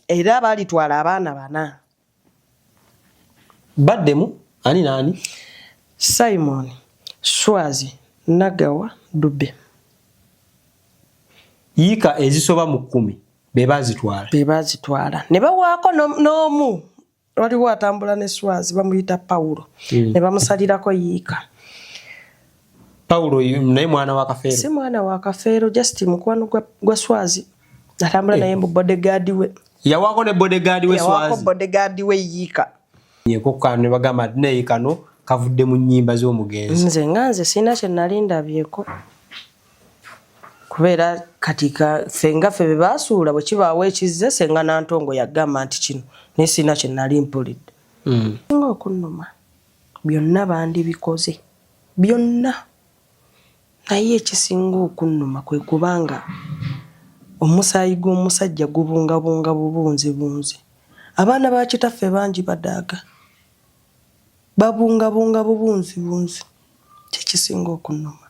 Era balitwala abaana bana. Baddemu ani nani? Simon, Swazi, Nagawa, Dube. Yika ezisoba mu 10 bebazitwala. Bebazitwala. Ne bawaako n'omu. Waliwo atambula ne Swazi bamuyita Paulo. Ne bamusalirako Yika. Paulo naye mwana wa Kafeero. Si mwana wa Kafeero, just mukwano gwa Swazi. Atambula naye mu bodyguard we. Yawaako ne bodyguard we Swazi. Yawaako bodyguard we Yika. Yeko kano bagamba ne Yikano kavudde mu nnyimba z'omugenzi. Nze sina kye nali ndabyeko. Kubeera katika fenga fe bebasuula bwe kibaawo ekizze senga Nantongo yagamba nti kino ne sina kye nali mpulidde. Nga okunnuma byonna bandi bikoze. Byonna. Naye ekisinga okunnuma kwe kubanga omusaayi gw'omusajja gubungabunga bubunzi. Abaana ba kitaffe bangi badaaga. Babungabunga bubunzi. Kikisinga okunnuma.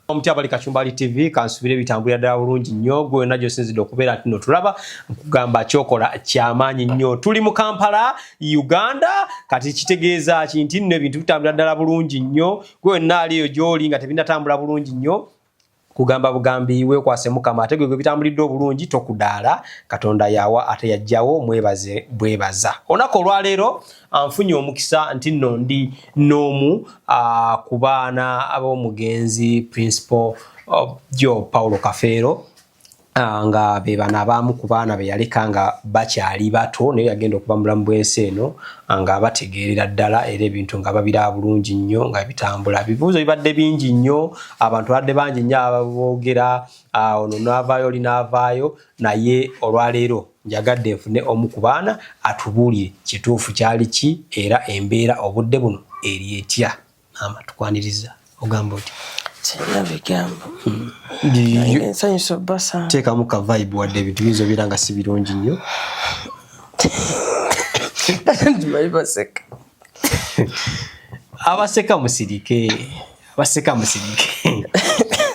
Omutyabali Kachumbali TV kansubire bitambulira ddala bulungi nnyo gwe najjo sinzidde okubeera ati no tulaba nkugamba kyokola kyamaanyi nnyo. Tuli mu Kampala, Uganda, kati kitegeeza kinti nno ebintu bitambulira ddala bulungi nnyo gwe naaliyo gy'oli nga tebinatambula bulungi nnyo. Kugamba bugambi weekwase Mukama ate gwe bitambulidde obulungi tokudaala Katonda yawa ate yajjawo mwebaze bwebaza. Onako olwaleero anfunye omukisa nti nno ndi n'omu ku baana ab'omugenzi Principal Joe Paulo Kafeero nga be bana abamu ku baana be yaleka nga bakyali bato naye yagenda okuba mulamu bw'ensi eno nga bategeerera ddala era ebintu nga babira bulungi nnyo nga bitambula. Bibuuzo bibadde bingi nnyo, abantu badde bangi nnyo ababoogera ono n'avaayo oli n'avaayo, naye olwaleero njagadde nfune omu ku baana atubuulire kituufu kyali ki era embeera obudde buno eri etya. Maama tukwaniriza ogamba oti Sina bigambo. Nsanyusa basa. Teekamu ka vibe wadde ebintu bizo biranga si birungi nnyo. Baseka. Abaseka musirike.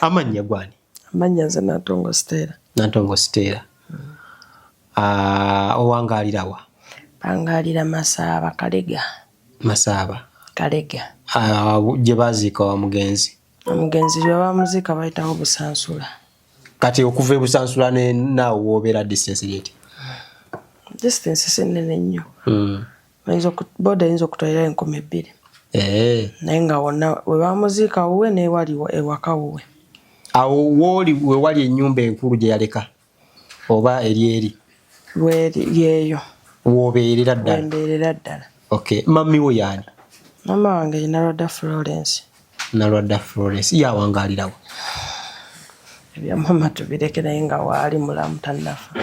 Amannya gwani? Amannya nze Nantongo Stella. Nantongo Stella. Owangaalirawa? Bangaalira Masaba Kalega. Masaba. Kalega. Gye baziika wa mugenzi. Omugenzi gwe bamuziika bayitawo Busansula. Kati okuva e Busansula naawe wobeera distance yeti? Distance sinene nnyo. Boda yinza okutwalira 2,000. Naye nga wonna we bamuziika wuwe n'ewali ewaka wuwe. Awo wooli we wali ennyumba enkulu gye yaleka oba eri? Yeeyo. Woobeerera ddala? Wembeerera ddala. Okay. Mami wo yaani? Mama wange ye Nalwadda Florence. Nalwadda Florence. Yawangaalirawo? Ebya mama tubireke naye nga waali mulamu tannafa.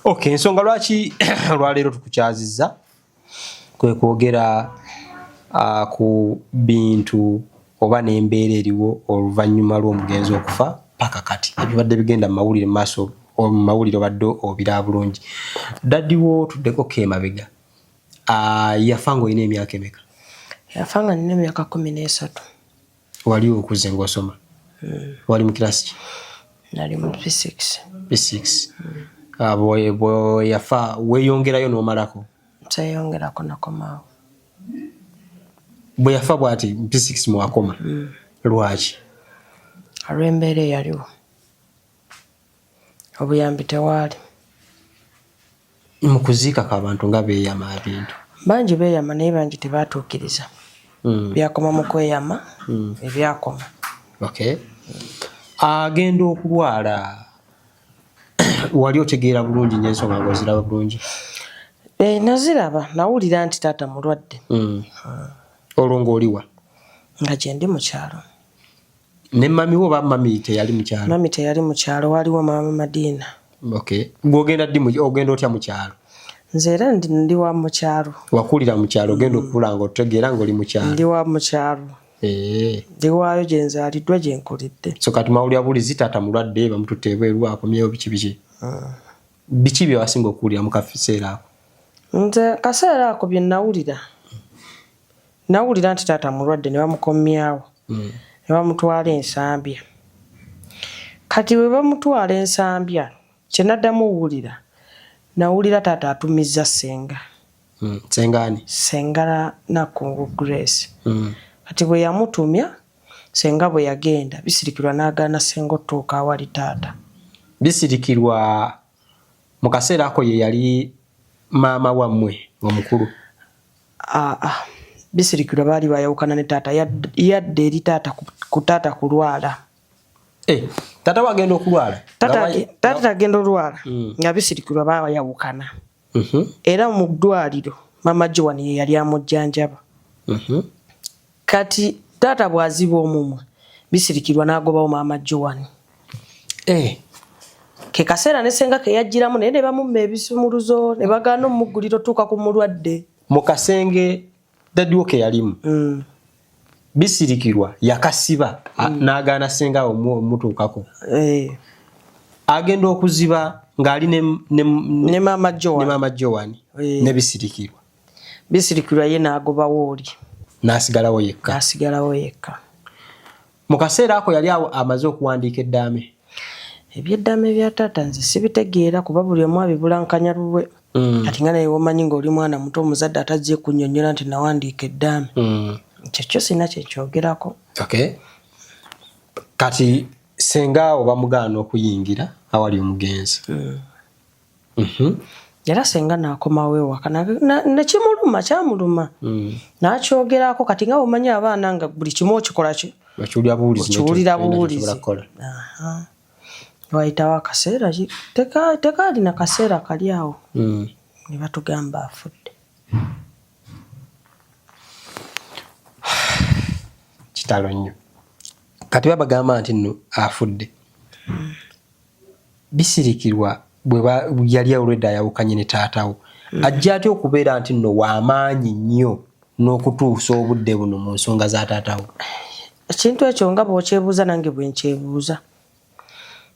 Okay, ensonga lwaki olwaleero tukukyazizza kwe kwogera ku bintu oba n'embeera eriwo oluvannyuma lw'omugenzi okufa paka kati ebibadde bigenda mu mawulire maaso mu mawulire obadde obira bulungi. Daddiwo tuddeko Kemabega yafa ng'olina emyaka emeka? Yafa nga nina emyaka 13. Wali okuze ng'osoma? Wali mu kirasi ki? Nali mu P6. P6. Bwe yafa weeyongerayo n'omalako? Nseyongerako nakomaawo. Bwe yafa bw'ati P6 mwakoma? Lwaki? Olw'embeera eyaliwo. Obuyambi tewaali. Mu kuziika abantu nga beeyama ebintu? Bangi beeyama naye bangi tebaatuukiriza. Byakoma mu kweyama ebyakoma. Okay. Agenda okulwala wali otegeera bulungi nnyo ensonga ng'oziraba bulungi? Naziraba nawulira nti taata mulwadde. Olwo ng'oliwa? Nga gye ndi mu kyalo. Ne mami wo oba mami teyali mu kyalo? Mami teyali mu kyalo, waliwo maama Madiina. Okay. Ogenda otya mu kyalo? Nze era ndi wa mu kyalo. Wakulira mu kyalo ogenda okula nga otegeera ng'oli mu kyalo? Ndi wa mu kyalo. Ndi waayo gye nzaaliddwa gye nkulidde. So kati mawulira bulizi taata mulwadde bamututte ebweru akomyewo biki? Biki bye wasinga okuwulira mu kaseera ako? Nze kaseera ako bye nawulira nti taata mulwadde ne bamukomyawo ne bamutwala ensambya. Kati we bamutwala ensambya kyenaddamu owulira nawulira taata atumizza ssenga. Sengani? Senga Nakungu Grace. Kati bwe yamutumya senga bwe yagenda bisirikirwa n'agaana senga ottuuka awali taata. Bisirikirwa mu kaseera ako ye yali maama wammwe omukulu? Bisirikirwa baali bayawukana ne taata yadde eri taata ku taata kulwala. Taata wagenda okulwala? Taata agenda olwala nga bisirikirwa bayawukana. Era mu ddwaliro mama Joan ye yali amujjanjaba. Kati taata bwaziba omumwa bisirikirwa n'agobawo mama Joan. Ke kaseera ne senga ke yajjiramu naye ne bamumma ebisumuluzo ne bagaana omugguliro tuuka ku mulwadde. Mu kasenge daddiwo ke yalimu bisirikirwa yakasiba n'agaana senga omutuukako. Agenda okuziba ng'ali ne mama Joan ne bisirikirwa. Bisirikirwa ye n'agobawo oli. N'asigalawo yekka. Mu kaseera ako yali amaze okuwandiika eddaame? Ebyeddaame bya taata nze sibitegeera kuba buli omu abibulankanya lulwe. Kati nga naye womanyi ng'oli mwana muto omuzadde atazze kunnyonnyola nti nawandiika eddaame. Kyekyo sina kyekyogerako. Kati senga bamugaana okuyingira awali omugenzi. Era senga n'akomawo ewaka nekimuluma kyamuluma n'akyogerako. Kati nga omanyi abaana nga buli kimu okikola okiwulira buwulizi. Wayitawo akaseera tekaali na kaseera kali awo ne batugamba afudde. Kitalo nnyo. Kati babagamba nti nno afudde. Bisirikirwa bwe yali awulidde ayawukanye ne taatawo ajja atya okubeera nti nno w'amaanyi nnyo n'okutuusa obudde buno mu nsonga za taatawo? Ekintu ekyo nga bw'okyebuuza nange bwe nkyebuuza.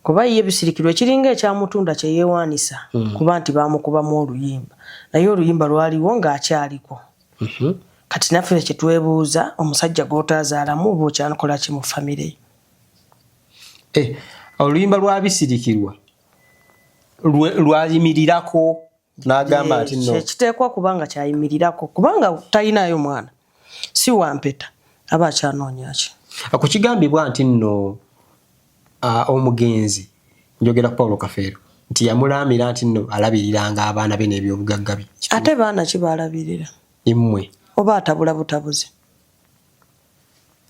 Kuba ye bisirikirwa ekiringa ekyamutunda kye yeewaanisa kuba nti baamukubamu oluyimba naye oluyimba lwaliwo ng'akyaliko. Kati naffe kye twebuuza omusajja gw'otaazaalamu oba okyakola ki mu famire ye? Oluyimba lwa bisirikirwa lwayimirirako n'agamba nti nno kiteekwa kubanga kyayimirirako kubanga talinayo mwana si wampeta aba akyanoonya ki. Kukigambibwa nti nno omugenzi njogera ku Paulo Kafeero nti yamulaamira nti nno alabiriranga abaana be n'ebyobugagga bye. Ate baana ki baalabirira? Immwe oba atabula butabuzi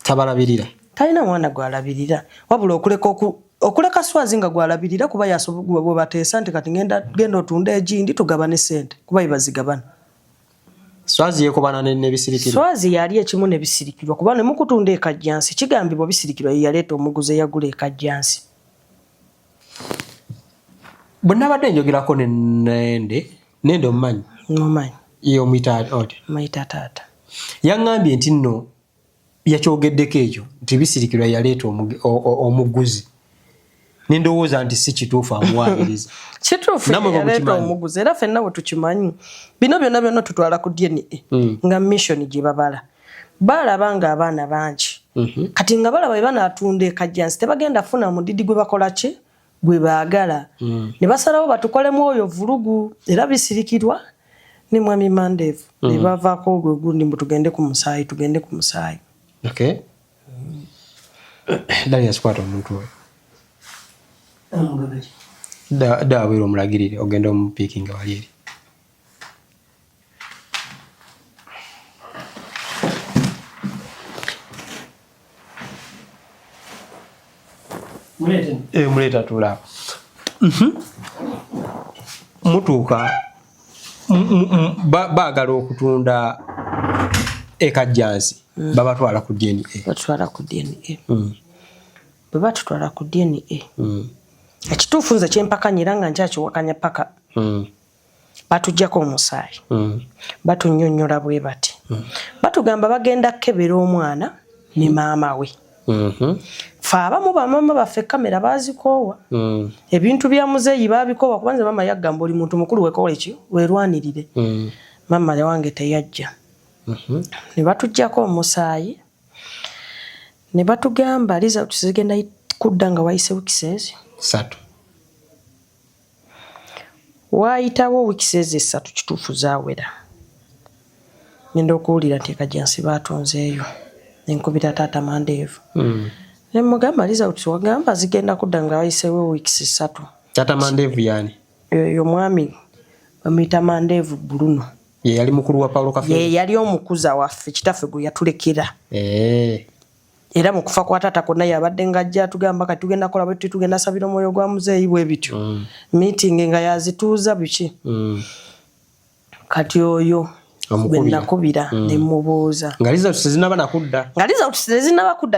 tabalabirira? Talina mwana gwalabirira wabula okuleka Swazi nga gwalabirira kuba yasobogwa bwe bateesa nti kati genda otunda egindi tugabane sente kuba ibazigabana. Swazi yekobana n'ebisirikirwa? Swazi yali ekimu n'ebisirikirwa kuba ne mukutunda ekajjansi kigambibwa bisirikirwa ye yaleeta omuguzi eyagula ekajjansi. Bwe nabadde njogerako nende omumanyi? Omumanyi. Ye omuyita oti? Mayita taata. Yaŋŋambye nti nno yakyogeddeko ekyo nti bisirikirwa yaleeta omuguzi. Nindowooza nti si kituufu amuwaabiriza. Kituufu yaleeta omuguzi era ffenna bwe tukimanyi. Bino byonna tutwala ku DNA nga mission gye babala. Balaba nga abaana bangi. Kati nga balaba bwe banaatunda ekajjansi tebagenda funa mudidi gwe bakola ki gwe baagala. Ne basalawo batukolemu oyo vulugu era bisirikirwa ne mwami Mandevu ne bavaako ogwo gundi mbu tugende ku musaayi. Dali yasikwata omuntu oyo. Daawera omulagirire ogenda omupiikinga wali eri. Muleeta tula. Mutuuka baagala okutunda ekajjansi babatwala ku DNA. Batwala ku DNA. Bwe batutwala ku DNA. Ekituufu nze kyempakanyira nga nkyakiwakanya paka. Batuggyako omusaayi. Batunnyonnyola bwe bati. Batugamba bagenda kkebera omwana ne maama we. Ffe abamu bamaama baffe kamera baazikoowa. Ebintu bya muzeeyi baabikoowa kubanze maama yaggamba oli muntu mukulu wekola ekyo weerwanirire. Maama wange teyajja. Ne batuggyako omusaayi ne batugamba Liza zigenda kudda nga wayise wikiseezi 3. waayitawo wiiki ez'essatu kituufu zaawera ngenda okuwulira nti ekajjansi baatonzeeyo nenkubira taata Mandeevu ne mugamba result wagamba zigenda kudda nga wayiseewo wiiki 3. Taata Mandeevu yani yo mwami bamuyita Mandeevu Bruno ye yali mukulu wa Paulo Kafeero ye yali omukuza waffe kitaffe gwe yatulekera era mu kufa kwa taata konna yabadde ng'ajja tugamba kati tugenda kola bwe tugenda sabira omwoyo gwa muzeeyi bwe bityo meeting nga yazituuza biki kati oyo bwe nakubira ne mubuuza nga result tezinaba nakudda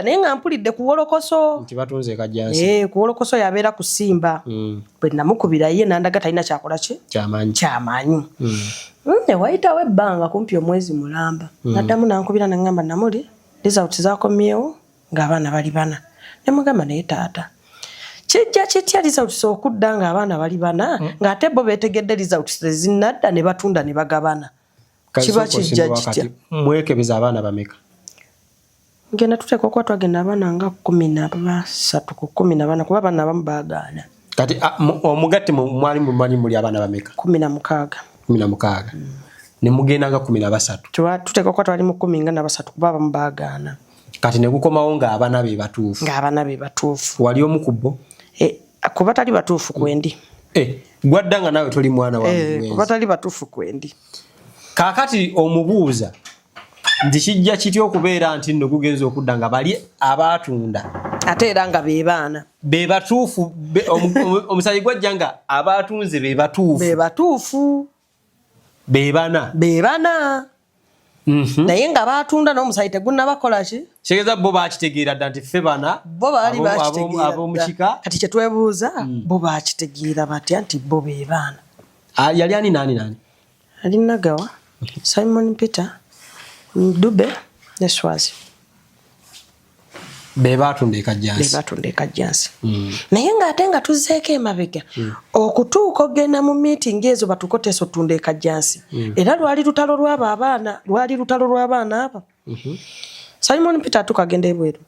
naye nga mpulidde ku Wolokoso nti batunze ekajjansi ku Wolokoso yabeera ku Simba bwe namukubira ye nandaga talina kyakola ki kyamaanyi ne wayitawo ebbanga kumpi omwezi mulamba naddamu nankubira nangamba namuli result zakomyewo ng'abaana bali bana ne mugamba naye taata kijja kitya result okudda ng'abaana bali bana ng'ate bo beetegedde result tezinnadda ne batunda ne bagabana kiba kijja kitya mwekebeza abaana bameka ngenda tuteeka okuba twagenda abaana nga 13 ku 14 kuba abaana abamu baagaana kati omugatte mwali muli abaana bameka 16 ne mugenda nga 13 tuteeka okuba twali mu 13 kuba abamu baagaana kati ne gukomawo ng'abaana be batuufu wali omukubbo kuba tali batuufu kwendi gwadda nga nawe toli mwana wa kuba tali batuufu kwendi kaakati omubuuza nti kijja kitya okubeera nti nno gugenza okudda nga bali abaatunda ate era nga be baana be batuufu omusayi gwajja nga abaatunze be batuufu be bana naye nga baatunda n'omusayi tegunnabakola ki kitegeeza bo baakitegeera dda nti ffe bana bo baali bakitegeera ab'omukika kati kye twebuuza bo baakitegeera batya nti bo be baana yali ani naani ali Nagawa Simon Peter Dube ne Swazi be baatunda ekajjansi naye ng'ate nga tuzzeeko emabega okutuuka ogenda mu meeting ezo batukoteesa otunda ekajjansi era lwali lutalo lw'abaana aba Simon Peter tukagenda ebweru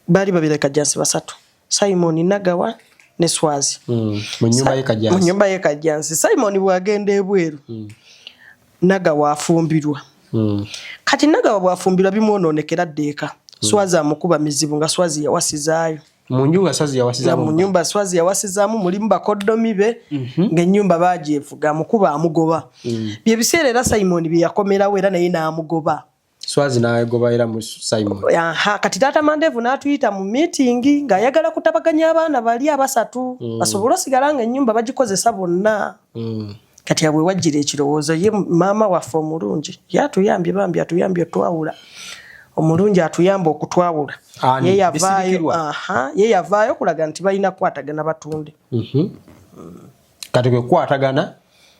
baali babira ekajjansi 3 Simon Nagawa ne Swazi mu nyumba y'ekajjansi Simon bwagenda ebweru Nagawa afumbirwa kati Nagawa bwafumbirwa bimwonoonekera ddeeka Swazi amukuba mizibu nga Swazi yawasizaayo mu nyumba Swazi yawasizaamu mulimu bakoddomi be ng'ennyumba baagyefuga amukuba amugoba bye biseera era Simon bye yakomerawo era naye n'amugoba Swazi n'agoba era mu Simon kati taata Mandeevu n'atuyita mu meeting ng'ayagala kutabaganya abaana bali 3 basobole osigala ng'ennyumba bagikozesa bonna kati abwe wajjira ekirowoozo ye maama waffe omulungi yatuyambye atuyambye twawula omulungi atuyamba okutwawula ye yavaayo okulaga nti balina kukwatagana batunde kati kwe kukwatagana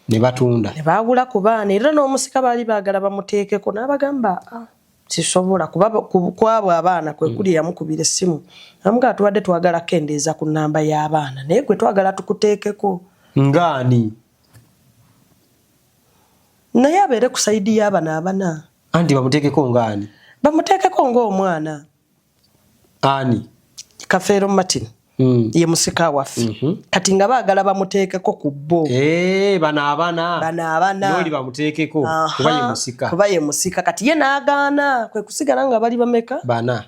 ne batunda ne baawula ku baana era n'omusika baali baagala bamuteekeko n'abagamba sisobola kwabo abaana kwe kuli yamukubira essimu amuga atuwadde twagala kendeeza ku nnamba y'abaana naye gwe twagala tukuteekeko ngaani naye abeere ku sayidi y'abana abana anti bamuteekeko ngaani bamuteekeko ng'omwana ani Kafeero Martin ye musika waffe kati nga baagala bamuteekeko ku bbo bano abana noli bamuteekeko kuba ye musika kati ye n'agaana kwe kusigala nga bali bameka bana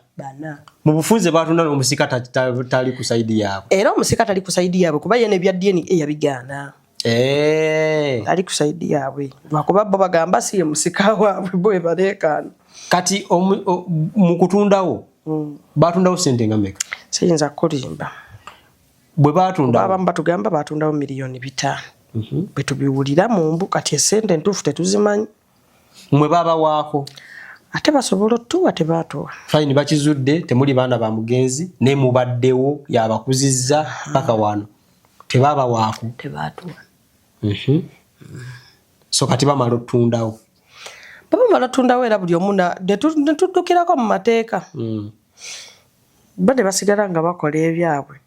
mu bufunze batunda n'omusika tali ku sayidi yaabwe era omusika tali ku sayidi yaabwe kuba ye n'ebya DNA yabigaana ali ku sayidi yaabwe lwakuba bo bagamba si ye musika waabwe bo ebaleekaana kati mu kutundawo batundawo sente nga meka siyinza kulimba bwe batundawo abamu batugamba batundawo $5,000,000 bwe tubiwulira mu mbu kati esente entuufu tetuzimanyi mwe babawaako ate basobola otuwa tebaatuwa fayini bakizudde temuli baana ba mugenzi ne mubaddewo yabakuzizza paka wano tebabawaako tebaatuwa so kati bamala otundawo bamala tundawo era buli omu netuddukirako mu mateeka bade basigala nga bakola ebyabwe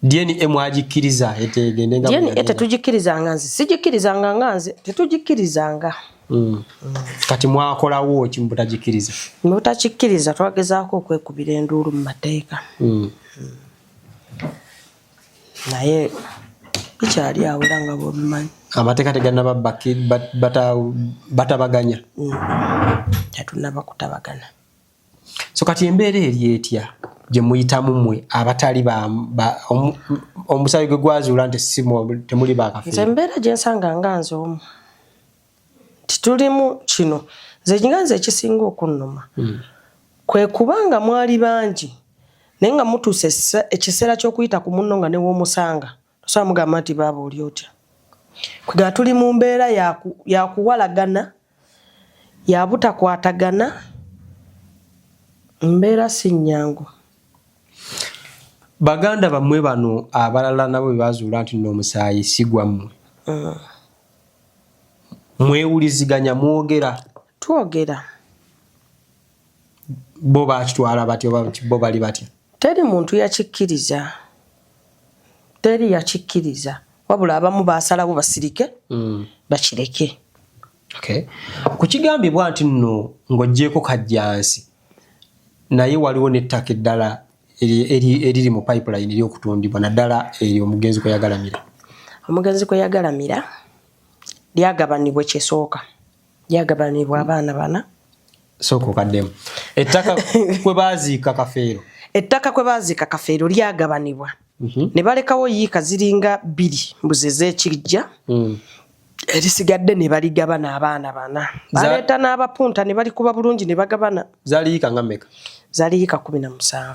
DNA mwagikkiriza etegende nga DNA tetugikkirizanga nze sigikkirizanga nga nze tetugikkirizanga kati mwakolawo ki mubutagikkiriza mubutakikkiriza twagezaako okwekubira enduulu mu mateeka naye bikyali awo era nga bwobimanyi. Amateeka teganaba batabaganya. Tetunnaba kutabagana. So kati embeera eri etya gye muyitamu mmwe abatali omusayi gwe gwazuula nti temuli bakafeero? Nze embeera gye nsanga nga nze omu. Titulimu kino. Nze nze ekisinga okunnuma. Kwe kubanga mwali bangi naye nga mutuuse ekiseera ky'okuyita ku munno nga newomusanga. Tosobola mugamba nti baaba oli otya. Kwega tuli mu mbeera ya kuwalagana, ya butakwatagana, mbeera si nnyangu. Baganda bammwe bano abalala nabo bwe bazuula nti n'omusaayi si gwammwe. Mwewuliziganya mwogera? Twogera. Bo bakitwala batya oba bo bali batya? Teri muntu yakikkiriza. Teri yakikkiriza. Wabula abamu basalawo basirike bakireke. Okay. Kukigambibwa nti nno ng'oggyeko kajjansi naye waliwo n'ettaka eddala eriri mu pipeline ery'okutundibwa naddala eryo omugenzi kwe yagalamira. Omugenzi kwe yagalamira lyagabanibwa ekisooka. Lyagabanibwa abaana bana. Sooka okaddemu. Ettaka kwe baaziika Kafeero. Ettaka kwe baaziika Kafeero lyagabanibwa. Ne balekawo yiika ziringa 2 mbuzi ez'ekijja. Erisigadde ne baligabana abaana bana. Baleeta n'abapunta ne balikuba bulungi ne bagabana. Zaali yiika nga mmeka? Zaali yiika 17.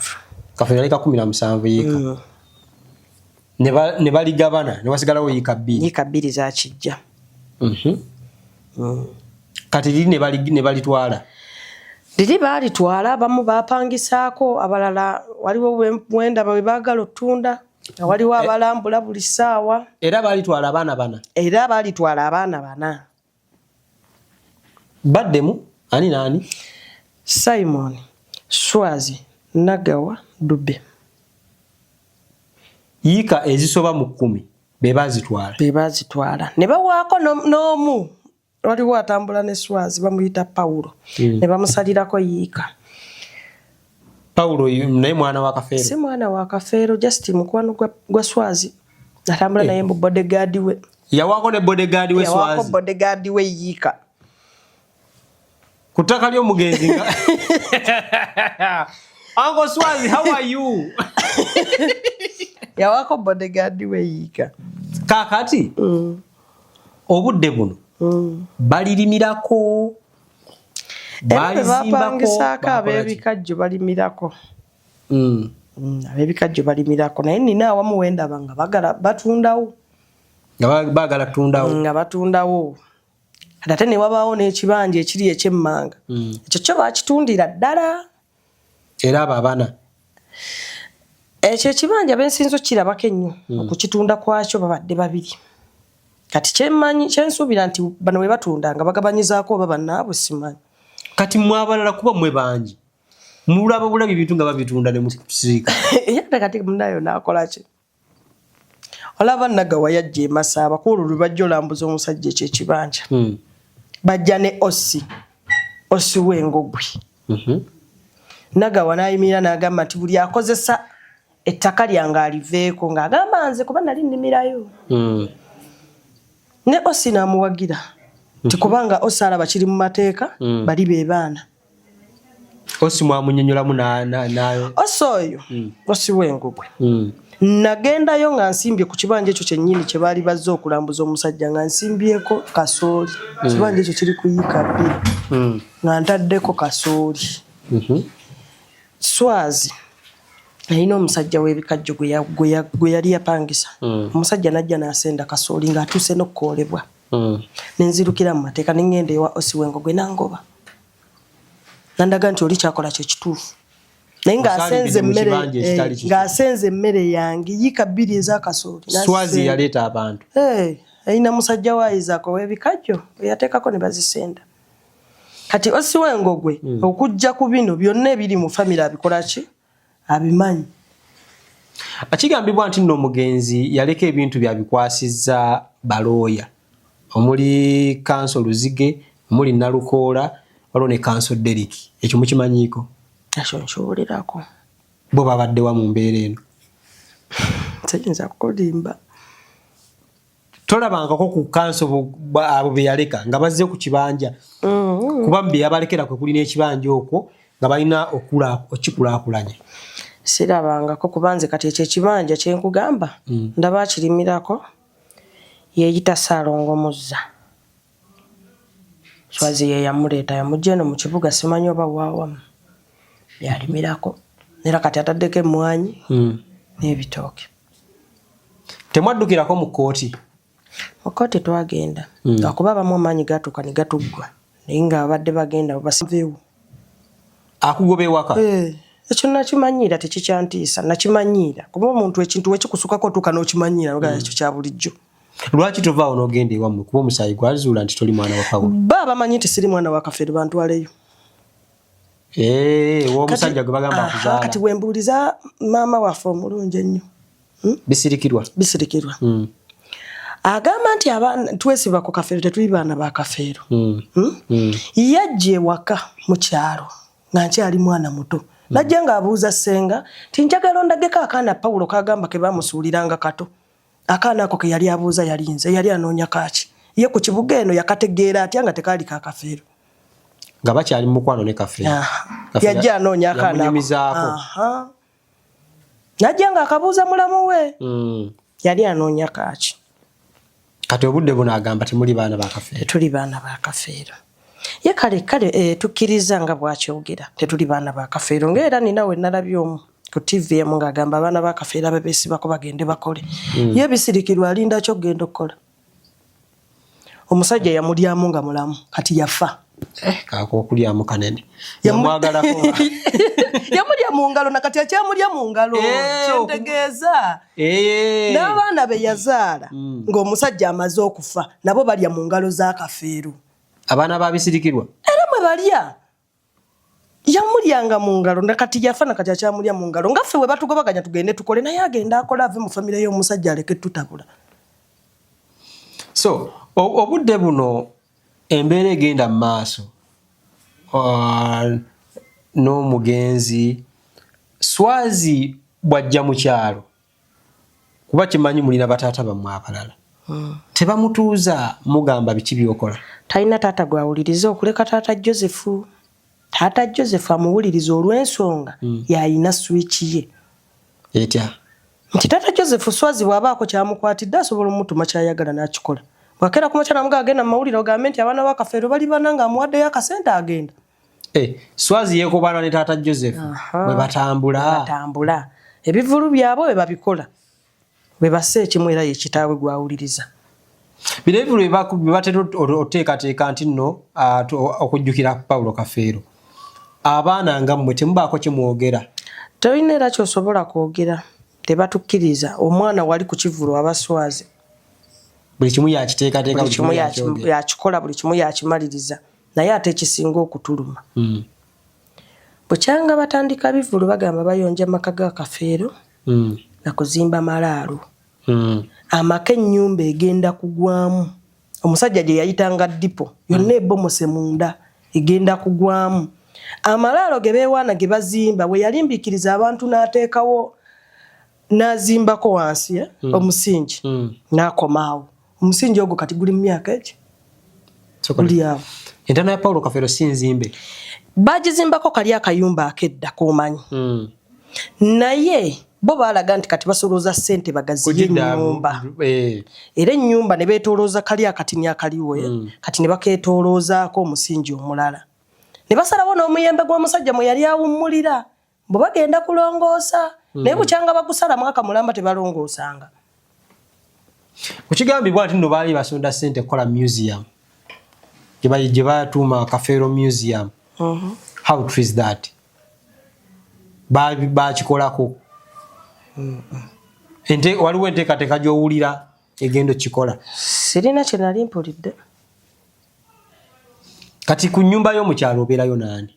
Kafeero yalika 17 yiika. Ne baligabana ne wasigalawo yiika 2. Yiika 2 za kijja. Kati liri ne balitwala. Liri balitwala abamu bapangisaako abalala waliwo mwenda bwe baagala ottunda. Waliwo abalambula buli ssaawa. Era balitwala abaana bana. Era balitwala abaana bana. Baddemu ani naani? Simon, Swazi, Nagawa, Dube. Yiika ezisoba mu 10 be bazitwala. Be bazitwala. Ne bawaako n'omu. Waliwo atambula ne Swazi bamuyita Paulo. Ne bamusalirako yiika. Paulo naye mwana wa Kafeero? Si mwana wa Kafeero, just mukwano gwa Swazi. Atambula naye mu bodyguard we. Yawaako ne bodyguard we Swazi? Yawaako bodyguard we yiika. Kutaka ly'omugenzi nga Uncle Swazi, how are you? Yawaako bodyguard we yiika. Kaakati obudde buno balirimirako bapangisaako ab'ebikajjo balimirako. Ab'ebikajjo balimirako naye nina awamu wendaba nga bagala batundawo. Nga baagala tundawo. Nga batundawo. Ate ne wabaawo n'ekibanja ekiri eky'emmanga. Ekyo kyo baakitundira ddala. Era abo abaana? Ekyo ekibanja bensinzo kirabako ennyo okukitunda kwakyo babadde 2. Kati kyensuubira nti bano bwe batunda nga bagabanyizaako oba bannaabwe simanyi. Kati mwabalala kuba mwe bangi. Mulaba bulabi bintu nga babitunda ne musirika. Yate kati munayo n'akola ki? Olaba Nagawa yajja e Masaba kuulu lwe bajja olambuza omusajja ekyekibanja. Bajja ne Ossi w'Engogwe. Nagawa n'ayimirira n'agamba nti buli akozesa ettaka lyange aliveeko ng'agamba nze kuba nali nnimirayo. Ne Ossi n'amuwagira nti kubanga Ossi alaba kiri mu mateeka bali be baana. Ossi mwamunnyonnyolamu nayo? Ossi oyo Ossi w'Engogwe. Nagendayo nga nsimbye ku kibanja ekyo kyennyini kye baali bazze okulambuza omusajja nga nsimbyeko kasooli. Kibanja ekyo kiri ku yiika 2 nga ntaddeko kasooli. Swazi alina omusajja w'ebikajjo gwe yali yapangisa. Omusajja najja n'asenda kasooli ng'atuuse n'okkoolebwa. Nenzirukira mu mateeka ne ngenda ewa Ossi w'Engogwe nangoba. Nandaga nti oli kyakola kye kituufu. Naye ng'asenze emmere yange yiika 2 eza kasooli. Swazi yaleeta abantu. Alina musajja wa Isaac w'ebikajjo yateekako ne bazisenda. Kati Ossi w'Engogwe okujja ku bino byonna ebiri mu famire abikola ki? Abimanyi. Akigambibwa nti nno omugenzi yaleka ebintu byabikwasizza balooya omuli Kanso Luzige, omuli Nalukoola, waliwo ne Kanso Derrick. Ekyo mukimanyiiko? Ekyo nkiwulirako. Bo babaddewa mu mbeera eno? Siyinza kulimba. tolabangako ku kanso abo beyaleka nga bazze ku kibanja kuba mbe yabalekera kwe kulina ekibanja okwo nga balina okikulaakulanya. Sirabangako kubanze kati ekyo ekibanja kyenkugamba ndaba akirimirako yeeyita Saalongo Muzza. Swazi ye yamuleeta yamujja eno mu kibuga simanyi oba waawamu yalimirako era kati ataddeko emmwanyi n'ebitooke. Temwaddukirako mu kkooti? Mu kkooti twagenda akuba abamu amaanyi gatuuka ne gatuggwa naye nga abadde bagenda basanveewo. Akugoba ewaka? Ekyo nakimanyiira tekikyantiisa nakimanyiira kuba omuntu ekintu wekikusukako otuuka n'okimanyiira nogaa ekyo kya bulijjo. Lwaki tovaawo n'ogenda ewammwe kuba omusaayi gwalizuula nti toli mwana wa Pawulo? Ba bamanyi nti siri mwana wa Kafeero bantwaleyo. W'omusajja gwe bagamba akuzaala. Kati wembuuliza maama waffe omulungi ennyo. Bisirikirwa? Bisirikirwa. Agamba nti abaana twesiba ku Kafeero tetuli baana ba Kafeero. Yajja ewaka mu kyalo nga nkyali mwana muto. Najja ng'abuuza ssenga nti njagala ondageko akaana Pawulo kagamba ke bamusuuliranga kato. Akaana ako ke yali abuuza yali nze yali anoonya kaaki. Ye ku kibuga eno yakategeera atya nga tekaali ka Kafeero. Nga bakyali mu mukwano ne Kafeero. Yajja anoonya akaana ako. Najja ng'akabuuza mulamu we. Yali anoonya kaaki. Kati obudde buno agamba temuli baana ba Kafeero. Tuli baana ba Kafeero. Ye kale tukkiriza nga bwakyogera tetuli baana ba Kafeero ng'era nina we nalabye omu ku TV emu ng'agamba abaana ba Kafeero abebeesibako bagende bakole. Ye Bisirikirwa alinda ky'ogenda okukola. Omusajja yamulyamu nga mulamu kati yafa. Kaako okulyamu kanene. Yamwagalako. Yamulya mu ngalo na kati akyamulya mu ngalo. Kyentegeeza. N'abaana be yazaala ng'omusajja amaze okufa nabo balya mu ngalo za Kafeero. Abaana ba Bisirikirwa? Era mwe balya. Yamulyanga mu ngalo na kati yafa na kati akyamulya mu ngalo. Nga ffe we batugobaganya tugende tukole naye agenda akola ave mu famire y'omusajja aleke tutabula. So, obudde buno embeera egenda mu maaso n'omugenzi Swazi bw'ajja mu kyalo kuba kimanyi mulina bataata bammwe abalala tebamutuuza mugamba biki byokola? Talina taata gwawuliriza okuleka taata Josefu. Taata Josefu amuwuliriza olw'ensonga yalina switch ye. Etya? Nti taata Josefu Swazi bw'abaako kyamukwatidde asobola omutuma kyayagala n'akikola. Bw'akeera ku makya namuga agenda mu mawulire ogambe nti abaana ba Kafeero bali bana nga amuwaddeyo akasente agenda. Swazi yeekobaana ne taata Josefu bwe batambula. Ebivulu byabwe bwe babikola. Bwe basse ekimu era ye kitaawe gwawuliriza. Bino ebivulu bye batera oteekateeka nti nno okujjukira Pawulo Kafeero. Abaana nga mmwe temubaako kye mwogera? Tolina era ky'osobola kwogera. Tebatukkiriza. Omwana wali ku kivulu Abaswazi. Buli kimu yakiteekateeka, buli kimu yakikola, buli kimu yakimaliriza. Naye ate ekisinga okutuluma. Bukyanga batandika bivulu bagamba bayonja amaka ga Kafeero na kuzimba malaalo. Amaka ennyumba egenda kugwamu. Omusajja gye yayitanga dipo yonna ebomose munda egenda kugwamu. Amalaalo ge beewaana ge bazimba bwe yalimbiikiriza abantu n'ateekawo n'azimbako wansi omusingi n'akomaawo. Omusingi ogwo kati guli mu myaka eki? Guli awo. Entaana ya Pawulo Kafeero si nzimbe? Bagizimbako kali akayumba akedda k'omanyi. Naye bo baalaga nti kati basolooza ssente bagaziye ennyumba. Era ennyumba ne beetoolooza kali akatini akaliwo kati ne bakeetooloozaako omusingi omulala. Ne basalawo n'omuyembe gw'omusajja mwe yali awummulira bwe bagenda kulongoosa. Naye bukyanga bagusala mwaka mulamba tebalongoosanga. Kukigambibwa nti nno baali basonda ssente kukola museum gye batuuma Kafeero Museum. How true is that? Bakikolako. Waliwo enteekateeka gy'owulira egenda okikola? Sirina kye nali mpulidde. Kati ku nnyumba y'omukyalo obeerayo naani?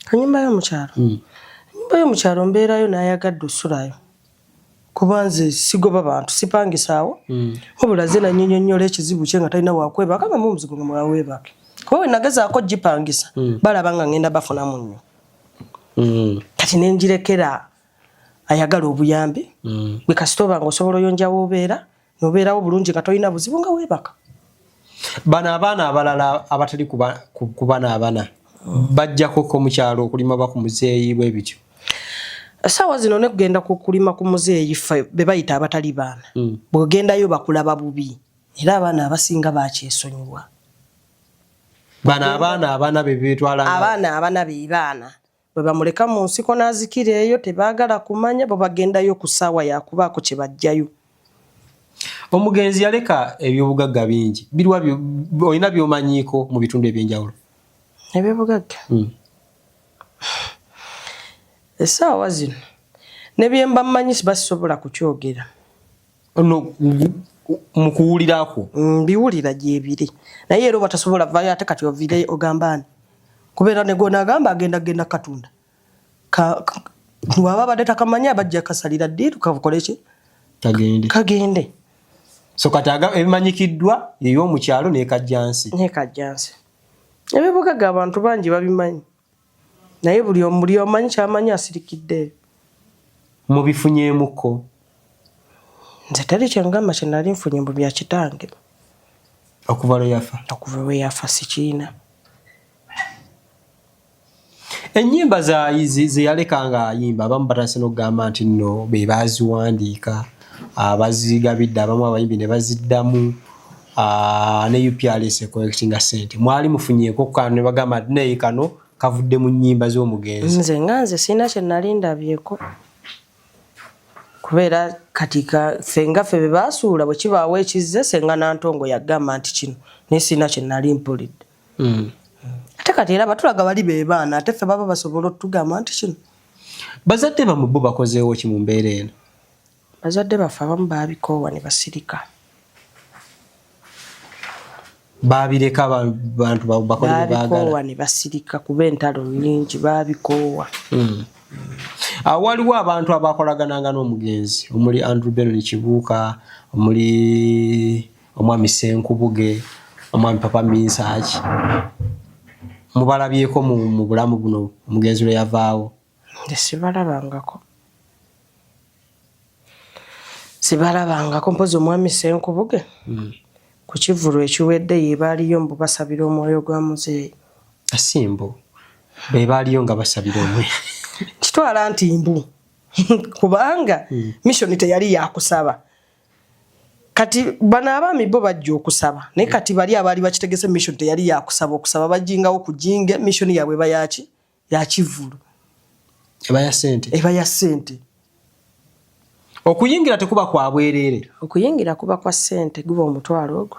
Ku nnyumba y'omukyalo? Ennyumba y'omukyalo mbeerayo n'ayagadde osulayo. Kuba nze sigoba bantu sipangisaawo. Wabula ze nannyonnyola ekizibu kye nga talina wakwebaka nga muzigo nga mwaweebake. Kuba we nagezaako gipangisa balaba nga ngenda bafunamu nnyo. Kati ne ngirekera ayagala obuyambi. Bwe kasita oba nga osobola oyonjawo obeera nobeerawo bulungi nga tolina buzibu nga weebaka. Bano abaana abalala abatali ku bana abana bajjako ko mukyalo okulima ba ku muzeeyi bwe bityo. Sawa zino ne kugenda kulima ku muzeeyi ffe be bayita abatali baana. Bw'ogendayo bakulaba bubi. Era abaana abasinga bakyesonyiwa. Bano abaana be beetwala abaana be baana. Bwe bamuleka mu nsiko n'azikira eyo tebaagala kumanya bwe bagendayo ku ssaawa yakubaako kye bajjayo. Omugenzi yaleka ebyobugagga bingi. Birwa olina by'omanyiiko mu bitundu ebyenjawulo. Ebyobugagga? Essaawa zino ne bye mba mmanyi sibasobola kukyogera. Mu kuwulirako? Biwulira gyebiri. Naye era batasobola vaayo ate kati ovire ogambaani. Kubeera ne gona agamba agenda katunda. Waba badde takamanya bajja kasalira ddiiru kakole ki? Kagende. So kataga ebimanyikiddwa ey'omukyalo n'ekajjansi. Ebyobugagga abantu bangi babimanyi. Naye buli omanyi kyamanyi asirikidde. Mubifunyeemuko? Nze teri kyengamba kye nali nfunye mu bya kitange. Okuva lwe yafa? Okuva lwe yafa sikiina. Ennyimba ze yaleka nga ayimba abamu batase n'okugamba nti nno be baaziwandiika, abazigabidde abamu abayimbi ne baziddamu, ne UPRS collectinga ssente. Mwali mufunyeeko kano ne bagamba nti naye kano kavudde mu nnyimba z'omugenzi. Nze sina kye nali ndabyeko. Kubeera kati ffe be baasuula bwe kibaawo ekizze Ssenga Nantongo yagamba nti kino naye sina kye nali mpulidde. Ate kati era batulaga bali be baana ate ffe baba basobola otugamba nti kino. Bazadde bamwe bo bakozeewo ki mu mbeera eno? Bazadde baffe abamu baabikoowa ne basirika. Baabireka bantu bakole bye baagala? Baabikoowa ne basirika kuba entalo nnyingi baabikoowa. Waliwo abantu abakolagananga n'omugenzi omuli Andrew Benon Kibuuka, omuli omwami Senkubuge, omwami Papa Minsaaki. Mubalabyeko mu bulamu buno omugenzi lwe yavaawo? Sibalabangako mpozi omwami Senkubuge. Ku kivulu ekiwedde ye baaliyo mbu basabira omwoyo gwa muzeeyi. Asimbo be baaliyo nga basabira omwoyo. Kitwala nti mbu kubanga mission teyali yakusaba. Kati bana abaami bo bajja okusaba. Naye kati bali abaali bakitegese mission teyali yakusaba okusaba bajingawo kujinga mission yaabwe bayaki ya kivulu. Eba ya ssente. Okuyingira tekuba kwa bwereere. Okuyingira kuba kwa ssente guba omutwalo ogwo.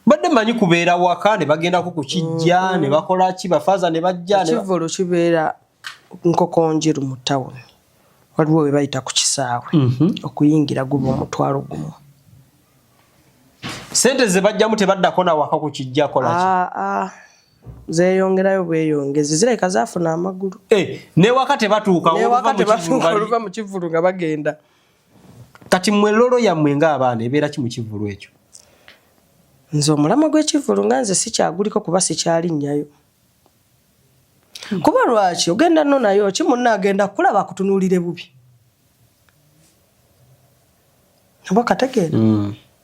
Badde manyi kubeera waka ne bagenda ku kijja ne bakola ki bafaza ne bajja ne kivulu kibeera nkokonjiru mu town. Waliwo we bayita ku kisaawe. Okuyingira guba omutwalo gumu. Sente ze bajjamu tebaddako na waka ku kijja kola ki? Zeeyongerayo bweyongezi zireka zaafuna amagulu. Ne waka tebatuuka oluva mu kivulu nga bagenda. Kati mmwe lolo yammwe ng'abaana ebeera ki mu kivulu ekyo? Nze omulamwa gw'ekivulu nga nze sikyaguliko kuba sikyalinnyayo. Kuba lwaki ogenda nno nayo ki munna agenda kulaba akutunuulire bubi. Nabwo kategeera.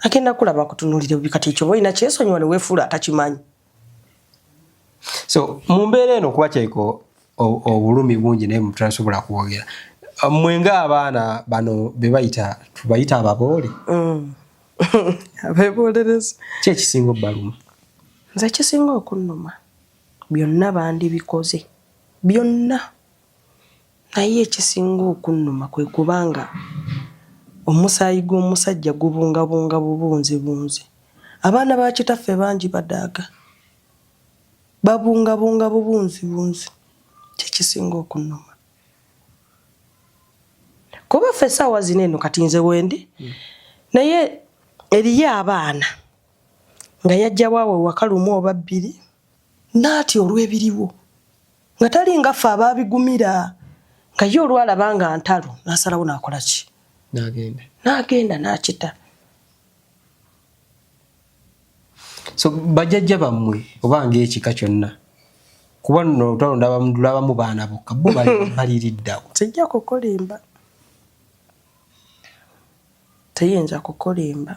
Agenda kulaba akutunuulire bubi kati ekyo boyina kyesonyiwa ne weefuula atakimanyi. So mu mbeera eno kuba kyaiko obulumi bungi naye mutasobola kwogera. Mmwe ng'abaana bano be tubayita ababoole. Abeebolereza. Ki ekisinga obbaluma? Nze ekisinga okunnuma byonna bandibikoze. Byonna. Naye ekisinga okunnuma kwe kubanga omusaayi gw'omusajja gubungabunga bubunzi. Abaana ba kitaffe bangi badaaga. Babungabunga bubunzi. Kyekisinga okunnuma. Kuba ffe essaawa zino eno kati nze wendi. Naye eriyo abaana nga yajja waawe waka lumu oba bbiri naati olw'ebiriwo nga tali nga ffe abaabigumira nga ye olwalaba nga ntalo n'asalawo n'akola ki? N'agenda n'akita. So bajjajja bammwe oba ng'ekika kyonna kuba nno tulabamu baana bokka bo baliriddawo. Sijja kukolimba. teyinza kukolimba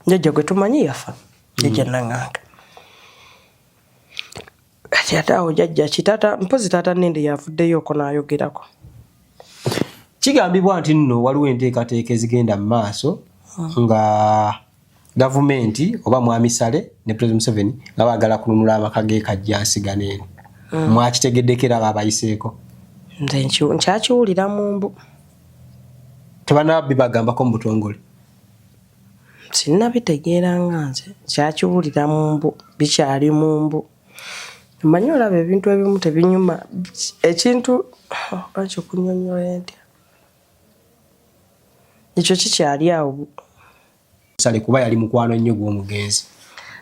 jjajja gwe tumanyi yafa jjajja Nanganga kati ate awo jjajja kitata mpozi taata Nende yavuddeyo n'ayogerako. Kigambibwa nti nno waliwo enteekateeka ezigenda mu maaso nga gavumenti oba Mwami Sale ne President Museveni nga baagala kununula amaka g'e Kajjansiga n'eno. Mwakitegeddeko era babayiseeko? Nze nkyakiwulira mu mbu. Tebanabbi bagambako mu butongole? Sinnabitegeera nga nze kyakiwulira mu mbu bikyali mu mbu. Mmanyi olaba ebintu ebimu tebinyuma ekintu lwaki okunyonnyola ntya ekyo kikyali awo. Sale kuba yali mukwano nnyo gw'omugenzi.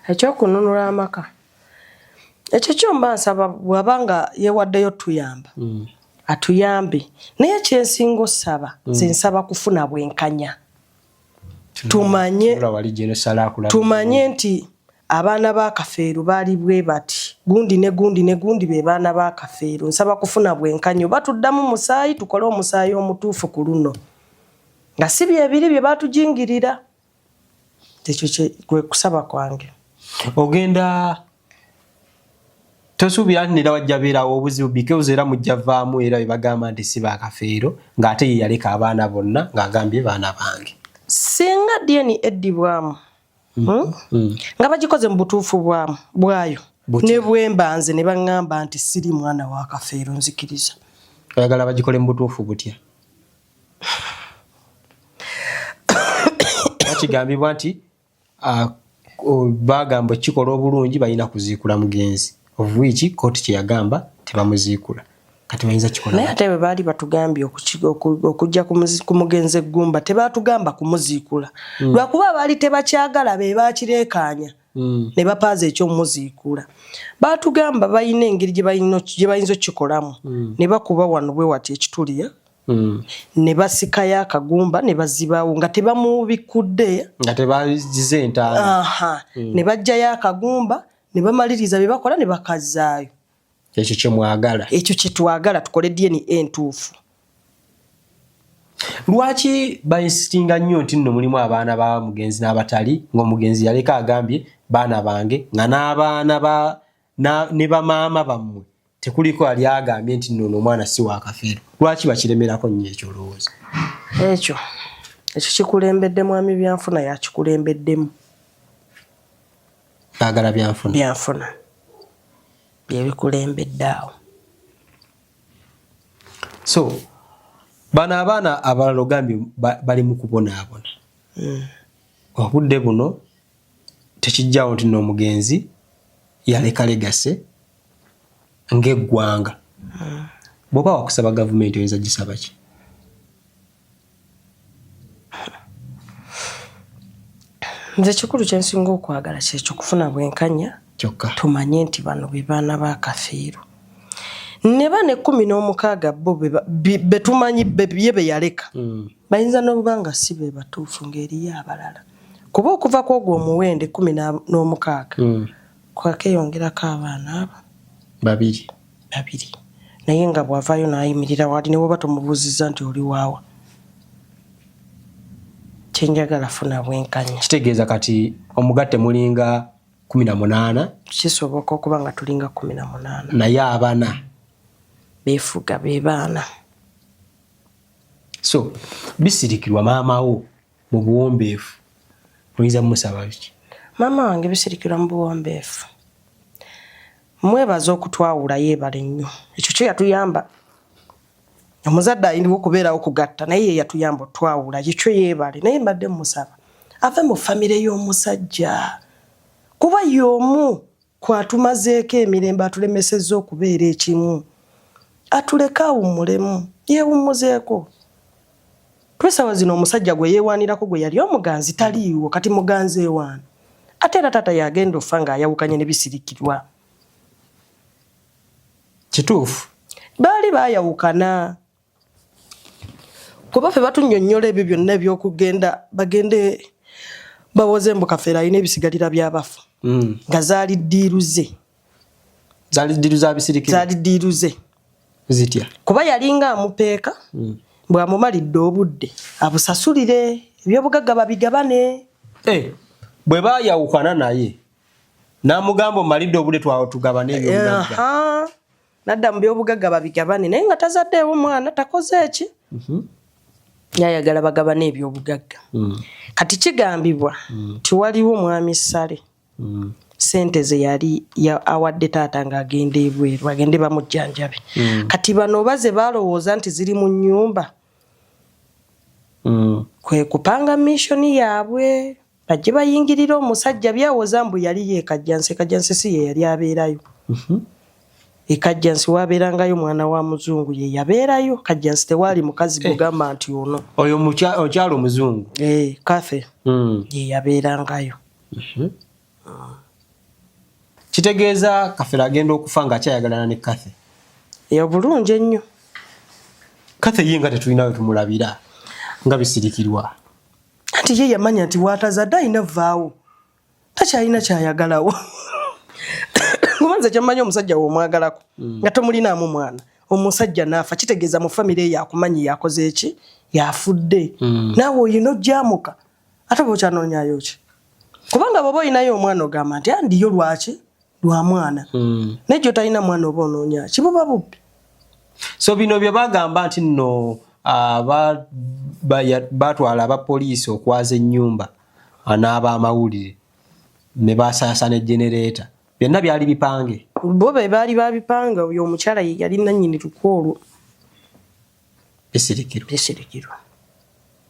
Ekyokununula amaka ekyo kyomba nsaba bw'abanga yeewaddeyo tuyamba atuyambe naye kyensinga osaba nsaba kufuna bwenkanya tumanye nti abaana ba Kafeero baali bwe bati gundi ne gundi ne gundi be baana ba Kafeero. Nsaba kufuna bwenkanya oba tuddamu musaayi tukole omusaayi omutuufu ku luno nga si byebiri bye baatujingirira. Ekyo kwe kusaba kwange. Ogenda tosuubira nti nera wajja beerawo obuzibu because era mujja vaamu era bagamba nti si ba Kafeero ng'ate ye yaleka abaana bonna ng'agambye baana bange. Singa DNA eddibwamu nga bagikoze mu butuufu bwayo ne bwembanze ne baŋŋamba nti siri mwana wa Kafeero nzikiriza. Oyagala bagikole mu butuufu butya? Kigambibwa nti bagamba kikola obulungi balina kuziikula mugenzi of which kooti kyeyagamba tebamuziikula kati bayinza kikola. Naye ate bwe baali batugambye okujja ku mugenzi eggumba tebaatugamba kumuziikula lwakuba baali tebakyagala be baakireekaanya ne bapaaza eky'omuziikula. Baatugamba balina engeri gye bayinza okkikolamu ne bakuba wano bwe wati ekituliya ne basikayo akagumba ne bazibaawo nga tebamubikudde nga tebazize entaana ne bajjayo akagumba ne bamaliriza bye bakola ne bakazaayo. Ekyo kye mwagala? Ekyo kye twagala tukole DNA entuufu. Lwaki bayinsitinga nnyo nti nno mulimu abaana ba mugenzi n'abatali ng'omugenzi yaleka agambye baana bange nga n'abaana ne bamaama bammwe tekuliko ali agambye nti nno omwana si wa Kafeero? Lwaki bakiremerako nnyo ekyo olowooza? Ekyo kikulembedde mwami byanfuna yakikulembeddemu. Baagala byanfuna byebikulembedde awo. So bano abaana abalala ogambye bali mu kubonaabona. Obudde buno tekijjawo nti n'omugenzi yaleka legase ng'eggwanga. Bw'oba wakusaba gavumenti oyinza gisaba ki? Nze kikulu kyensinga okwagala kyekyo kufuna bwenkanya kyokka tumanye nti bano be baana ba Kafeero. Ne bane 16 bo be tumanyi ye be yaleka bayinza n'obanga si be batuufu ng'eriyo abalala kuba okuva ku ogwo omuwende 16 kwakeyongerako abaana abo babiri naye nga bw'avaayo n'ayimirira wali ne bw'oba tomubuuzizza nti oli waawa. Kyenjagala funa bwenkanya. Kitegeeza kati omugatte mulinga 18? Kisoboka okuba nga tulinga 18 naye abana beefuga be baana. So bisirikirwa maama wo mu buwombeefu oyinza musaba biki? Maama wange bisirikirwa mu buwombeefu. Mwebaza okutwawula yeebale nnyo. Ekyo kye yatuyamba. Omuzadde ayindiwo okubeerawo okugatta naye ye yatuyamba otwawula ekyo yeebale naye mbadde musaba ave mu famire y'omusajja kuba y'omu kwatumazeeko emirembe atulemesezza okubeera ekimu atuleka awummulemu yeewummuzeeko. Twesawa zino omusajja gwe yeewaanirako gwe yali omuganzi taliiwo kati muganzi ewaana ate era taata yagenda ofa ng'ayawukanye ne bisirikirwa. Kituufu baali baayawukana kuba ffe batunnyonnyola ebyo byonna eby'okugenda bagende bawoze mbu Kafeero alina ebisigalira by'abafu nga zaali ddiiruze. Zaali ddiiruze abisirikire? Zaali ddiiruze. Zitya? Kuba yalinga amupeeka bw'amumalidde obudde abusasulire ebyobugagga babigabane. Bwe baayawukana naye n'amugamba omalidde obudde tugabane ebyobugagga. Nadda mu byobugagga babigabane naye nga tazaddeewo mwana takoze eki. Yayagala bagabane ebyobugagga. Kati kigambibwa tiwaliwo mwami Ssale. Sente ze yali awadde taata ng'agenda ebweru agende bamujjanjabe. Kati bano baze balowooza nti ziri mu nnyumba. Kwe kupanga mishoni yaabwe bajje bayingirira omusajja byawoza mbu yali yeekajjansi. Kajjansi si ye yali abeerayo. Ekajjansi waabeerangayo mwana wa muzungu ye yabeerayo. Kajjansi tewaali mukazi gugamba nti ono. Oyo omukyalo omuzungu. Kafe. Ye yabeerangayo. Kitegeeza Kafeero agenda okufa ng'akyayagalana ne Kathe. Bulungi ennyo. Kathe ye nga tetulinawe tumulabira nga bisirikirwa. Anti ye yamanya nti waatazadde alina vaawo. Takyalina kyayagalawo. Kubanza kyamanya omusajja w'omwagalako nga tomulinaamu mwana. Omusajja n'afa kitegeeza mu famire yakumanyi yakoze eki yafudde. Naawe oyina ojjaamuka ate bw'okyanoonyaayo ki. Kubanga bw'oba oyinayo omwana ogamba nti andiyo lwaki lwa mwana. Naye gy'otalina mwana oba onoonya ki buba bubbi. So bino bye bagamba nti nno batwala abapoliisi okwaza ennyumba n'ab'amawulire ne basaasana ejenereeta byonna byali bipange. Bo be baali babipanga. Oyo omukyala ye yali nannyini luku olwo. Bisirikirwa.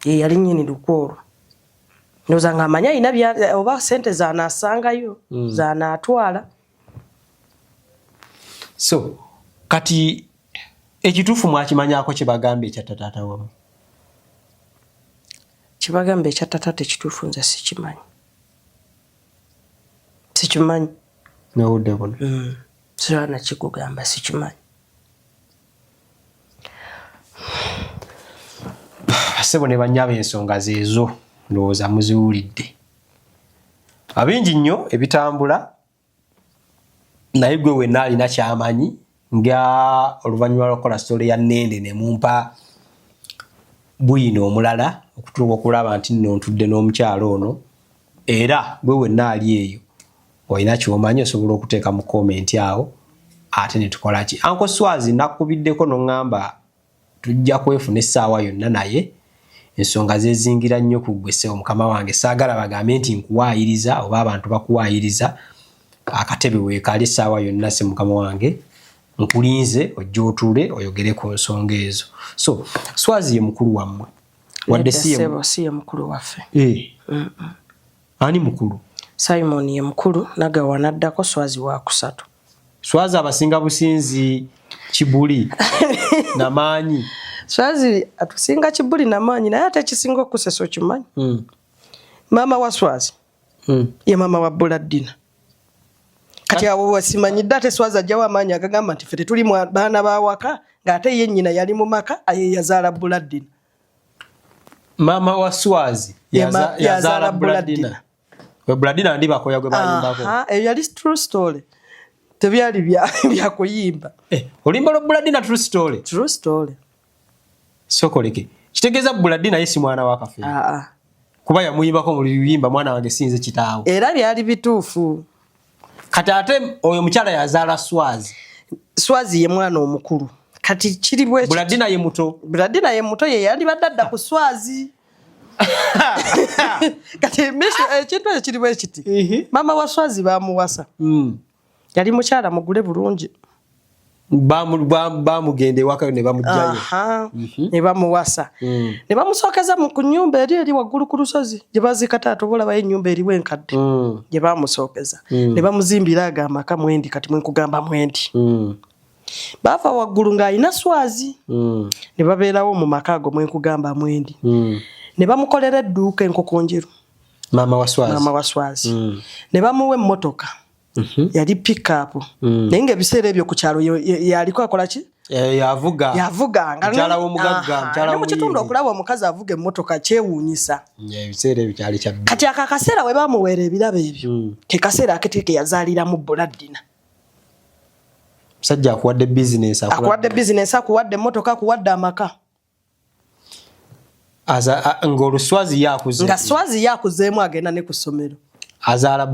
Ye yali nnyini luku olwo. Ndowooza ng'amanya alina oba sente zaanaasangayo zaanaatwala. So kati ekituufu mwakimanyaako kye bagamba ekya taata wamu? Kye bagamba ekya taata tekituufu nze sikimanyi. Sikimanyi. N'obudde buno. Sirwana kikugamba sikimanyi. Ssebo ne bannyaba ensonga zeezo ndowooza muziwulidde. Abingi nnyo ebitambula naye gwe wenna alina kyamanyi nga oluvannyuma lw'okukola sitole ya Nnende ne mumpa buyino omulala okutuuka okulaba nti nno ntudde n'omukyalo ono era gwe wenna ali eyo olina ky'omanyi osobola okuteeka mu komenti awo ate ne tukola ki. Uncle Swazi nakubiddeko n'oŋŋamba tujja kwefuna essaawa yonna naye ensonga zeezingira nnyo ku ggwe ssebo mukama wange saagala bagambe nti nkuwaayiriza oba abantu bakuwaayiriza akatebe weekaali essaawa yonna se mukama wange nkulinze ojja otuule oyogere ku nsonga ezo. So Swazi ye mukulu wammwe wadde si ye mukulu waffe. Ani mukulu? Simon ye mukulu nagawa naddako Swazi wa kusatu. Swazi abasinga businzi Kibuli n'amaanyi. Swazi atusinga Kibuli n'amaanyi naye ate kisinga okusesa okimanyi. Maama wa Swazi ye maama wa Buladina. Kati awo wasimanyidde ate Swazi ajjawo amaanyi agagamba nti ffe tetuli baana ba waka ng'ate ye nnyina yali mu maka ye yazaala Buladina. Maama wa Swazi yazaala Buladina. Buladina ndi bakoya gwe bayimbako. Eyo yali true story. Tebyali bya kuyimba. Olimba lwa Buladina true story. True story. Sokoleke. Kitegeeza Buladina yesi mwana wa Kafeero. Kuba yamuyimbako mu biyimba mwana wange sinze kitaawo. Era byali bituufu. Kati ate oyo mukyala yazaala Swazi. Swazi ye mwana omukulu. Kati kiri bwe Buladina ye muto. Buladina ye muto ye yali badadda ku Swazi. Kati ekintu ekyo kiri bwe kiti. Maama wa Swazi bamuwasa. Yali mukyala mugule bulungi. Bamugende waka ne bamujjayo. Ne bamuwasa. Ne bamusookeza mu kunyumba eri waggulu ku lusozi gye baziika taata obulabayo ennyumba eriwo enkadde gye bamusookeza. Ne bamuzimbira aga amaka mwendi kati mwenkugamba mwendi. Baava waggulu ng'alina Swazi. Ne babeerawo mu maka ago mwenkugamba mwendi. Ne bamukolera edduuka enkoko njeru. Maama wa Swazi. Ne bamuwa emmotoka. Yali pick-up. Naye ng'ebiseera ebyo ku kyalo yaliko akola ki? Yavuga. Mukyala w'omugagga, mukyala w'omuyimbi. Mu kitundu okulaba omukazi avuga emmotoka kyewuunyisa. Ebiseera ebyo kyali kya kati akaseera we bamuweera ebirabo ebyo ke kaseera aketeeke yazaaliramu Buladina. Musajja akuwadde bizinesi akuwadde emmotoka akuwadde amaka. ng'oluswazi yakuze nga swazi yakuzeemu agenda ne ku ssomero azaala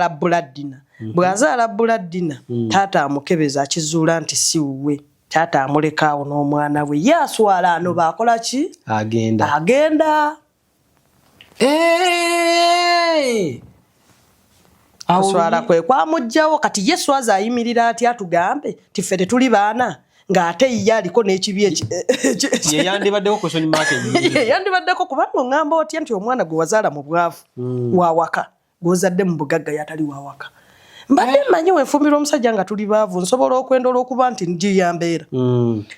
buladina bw'azaala buladina taata amukebeza akizuula nti si wuwe taata amuleka awo n'omwana we yaswala ano baakola ki agenda kuswala kwe kwamugjawo kati ye swazi ayimirira atya tugambe tiffe tetuli baana ng'ate ye aliko n'ekibi yandibaddeko kubanga oŋŋamba otya nti omwana gwe wazaala mu bwavu wawaka gw'ozadde mu bugagga yatali wawaka mbadde mmanyi wenfumbira omusajja nga tuli baavu nsobola okwendola okuba nti njiya mbeera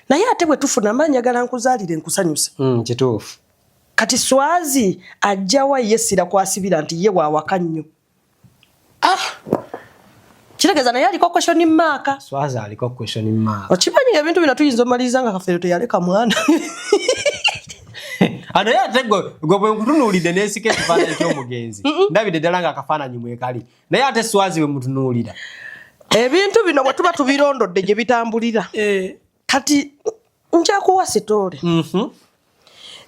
naye ate bwe tufuna amaanyi agala nkuzaalire nkusanyuse kituufu kati swazi ajjawa ye sira kwasibira nti ye wawaka nnyo kitegeeza naye aliko question mark swazi aliko question mark okimanyi nga ebintu bino tuyinza omaliriza nga Kafeero teyaleka mwana ano yate gwe bwe nkutunuulidde n'esika ekifaananyi ky'omugenzi ndabidde ddala nga akafaananyi mwekali naye ate swazi bwe mutunuulira ebintu bino bwe tuba tubirondodde gye bitambulira kati nja kuwa sitoole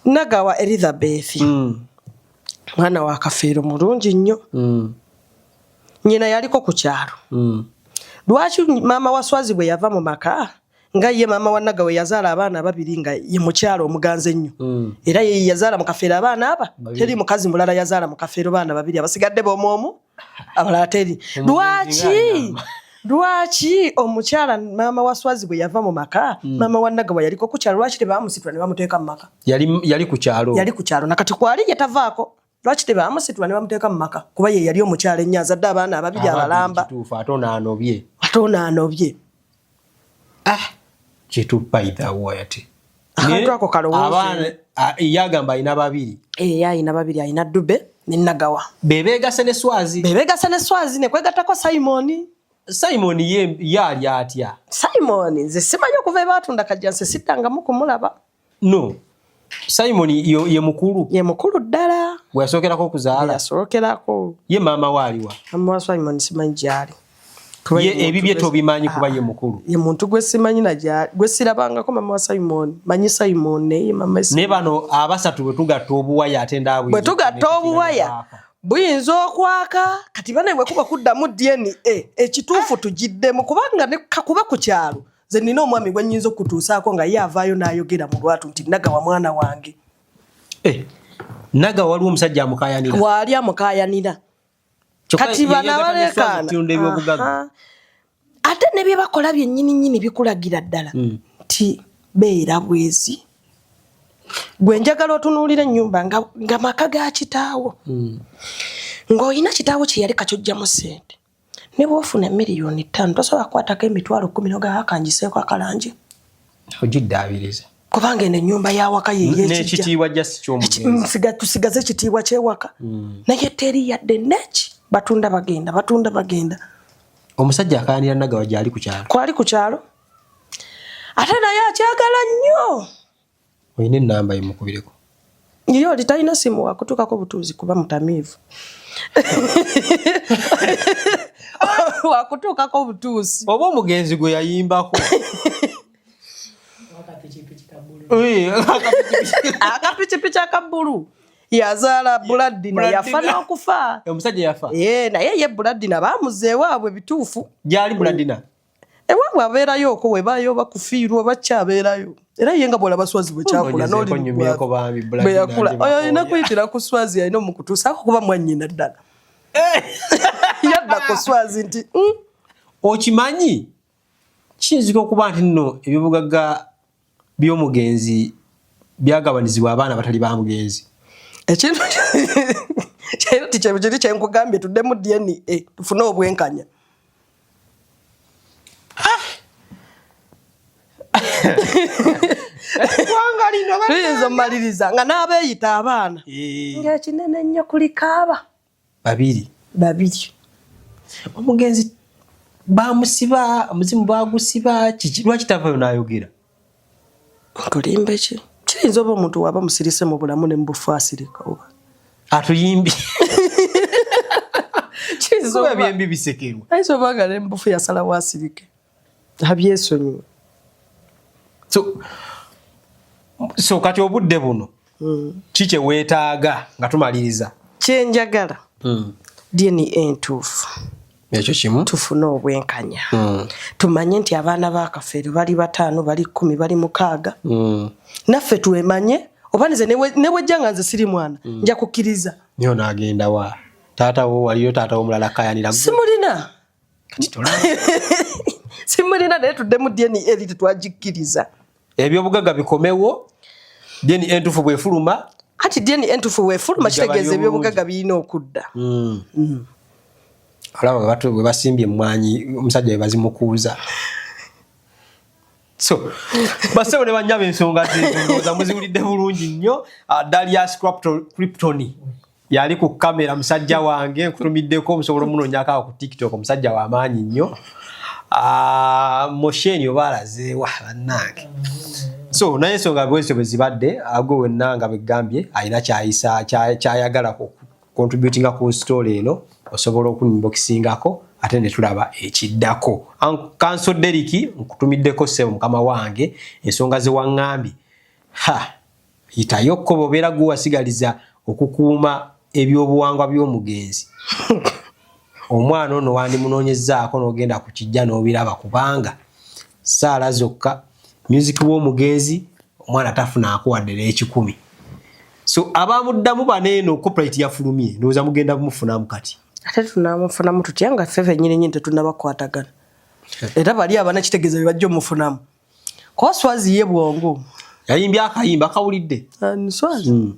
Nagawa Elizabeth mwana wa Kafeero mulungi nnyo nyina yaliko ku kyalo lwaki maama wa swazi bwe yava mu maka nga ye maama wa Nagawa yazaala abaana babiri nga ye mukyalo omuganze nnyo era ye yazaala mu Kafeero abaana aba teri mukazi mulala yazaala mu Kafeero baana babiri abasigadde bomwomu abalala teri lwaki omukyala maama wa swazi bwe yava mu maka maama wa Nagawa yaliko ku kyalo lwaki tebamusitula ne bamuteeka mu maka yali ku kyalo nakati kwali ye tavaako lwaki tebamusitula ne bamuteeka mu maka kuba ye yali omukyala ennyo azadde abaana ababiri abalamba ate onaanobye kyetupayithawoyati akantu ako kalowooza yagamba alina babiri alina babiri alina Dube ne Nagawa bebeegase ne swazi nekwegattako Simon ye ali atya Simon nze simanyi okuva ebatunda kajjanse siddangamu kumulaba no Simon ye mukulu ddala bwe yasookerako okuzaala ye maama waaliwa maama wa Simon simanyi gyali ebibye tobimanyi kuba ye mukulu ye muntu gwe simanyi gwe sirabangako maama wa Simon manyi Simon naye maama ne bano abasatu bwe tugatta obuwaya ate ndaabwe bwe tugatta obuwaya buyinza okwaka kati bane bwe kuba kuddamu DNA ekituufu tugiddemu kubanga ne kakuba ku kyalo ze nina omwami gwe nnyinza okutuusaako nga ye avaayo n'ayogera mu lwatu nti Nagawa mwana wange Nagawa waliwo omusajja amukayanira waali amukayanira kati bana balekaana ate ne bye bakola byennyini bikulagira ddala nti beera bwezi gwe njagala otunuulira ennyumba nga maka ga kitaawo ng'olina kitaawo kye yaleka ky'ojjamu ssente ne bw'ofuna $5,000,000 tosobola kukwatako $10,000 n'ogakangiseeko akalangi ogiddaabiriza kubanga eno ennyumba y'awaka n'ekitiibwa jasi ky'omugenzi tusigaze ekitiibwa ky'ewaka naye teri yadde neki batunda bagenda omusajja akayanira Nagawa gyali ku kyalo kwali ku kyalo ate naye akyagala nnyo olina ennamba yemukubireko ye oli talina simu wakutuukako butuuzi kuba mutamiivu wakutuukako butuuzi oba omugenzi gwe yayimbako akapikipiki akabbulu yazaala Buladina yafa n'okufa omusajja yafa naye ye Buladina baamuze ewaabwe bituufu gyali Buladina ewaabwe abeerayo okwo webayo bakufiirwa bakyabeerayo era ye nga bw'olaba swazi bwe kyakula bwe yakula oyo alina kuyitira ku swazi alina omukutuusaako kuba mwannyina ddala yadda ku swazi nti okimanyi kiyinzika okuba nti nno ebibugagga by'omugenzi byagabanizibwa abaana batali ba mugenzi ekintu kiri kyenkugambye tuddemu DNA tufune obwenkanya tuyinza omaliriza nga n'abeeyita abaana ng'ekinene nnyo kulikaaba babiri omugenzi bamusiba omuzimu bagusiba lwaki tavayo n'ayogera nkulimba ki kiyinza oba omuntu waba musirise mu bulamu ne mubufu asirika oba atuyimbi kuba byembi bisekerwa ayinza oba nga ne mubufu yasalawo asirike abyesonyiwa so kati obudde buno Kiki weetaaga nga tumaliriza? Kyenjagala DNA entuufu. Ekyo kimu tufune obwenkanya. Tumanye nti abaana ba Kafeero bali 5 bali 10 bali 6. Naffe tuwemanye oba nze ne wejjanga nze siri mwana nja kukkiriza. Nyo naagenda wa taata wo waliyo taata wo mulala kayanira. Simulina. Kati tola. Simulina naye tudde mu DNA eri tetwagikkiriza. Ebyobugagga bikomewo. DNA entuufu bwefuluma. Ati DNA entuufu bwefuluma kitegeeza ebyobugagga birina okudda. Alaba batu bwe basimbye mmwanyi omusajja bazimukuuza. So basebo ne banyaba ensonga zezo muziwulidde bulungi nnyo. Darius Krypton yali ku kamera musajja wange nkutumiddeko musobola omunonyako ku TikTok omusajja wa maanyi nnyo. Mosheni obalaze wa bannange. So naye ensonga bwese bwe zibadde agwe wenna nga begambye alina kyayagala ku contributing ku story eno osobola okunboxingako ate ne tulaba ekiddako. Kanso Deriki nkutumiddeko sebo mukama wange ensonga ze wangambi. Yitayokko bobeera guwasigaliza okukuuma ebyobuwangwa by'omugenzi. Omwana ono wandi munoonyezaako n'ogenda ku kijja n'obiraba kubanga saala zokka music w'omugenzi omwana tafuna akuwadde n'ekikumi. So abamuddamu baneeno corporate yafulumye ndowooza mugenda bumufunamu kati. Ate tunamufunamu tutya nga ffe nyine tetunnabakwatagana. Era bali abana kitegeeza bye bajja omufunamu. Kwa Swazi ye bwongo. Yayimbye akayimba kawulidde. Ni Swazi.